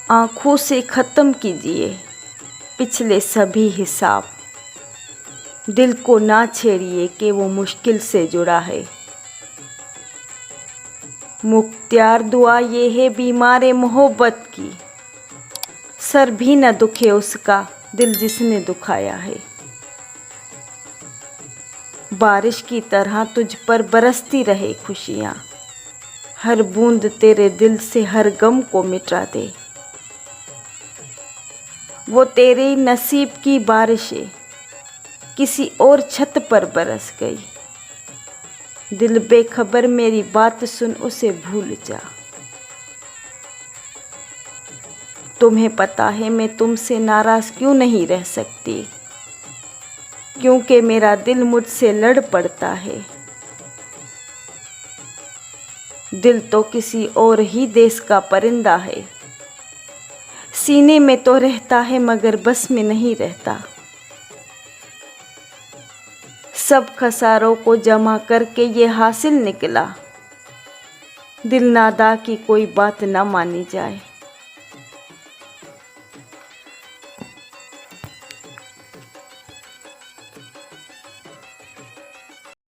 आँखों से ख़त्म कीजिए पिछले सभी हिसाब। दिल को ना छेड़िए कि वो मुश्किल से जुड़ा है। मुख्तियार दुआ ये है बीमार मोहब्बत की, सर भी न दुखे उसका दिल जिसने दुखाया है। बारिश की तरह तुझ पर बरसती रहे खुशियाँ, हर बूंद तेरे दिल से हर गम को मिटा दे। वो तेरे नसीब की बारिशें किसी और छत पर बरस गई। दिल बेखबर मेरी बात सुन उसे भूल जा। तुम्हें पता है मैं तुमसे नाराज़ क्यों नहीं रह सकती, क्योंकि मेरा दिल मुझसे लड़ पड़ता है। दिल तो किसी और ही देश का परिंदा है, सीने में तो रहता है मगर बस में नहीं रहता। सब खसारों को जमा करके ये हासिल निकला, दिल नादा की कोई बात ना मानी जाए।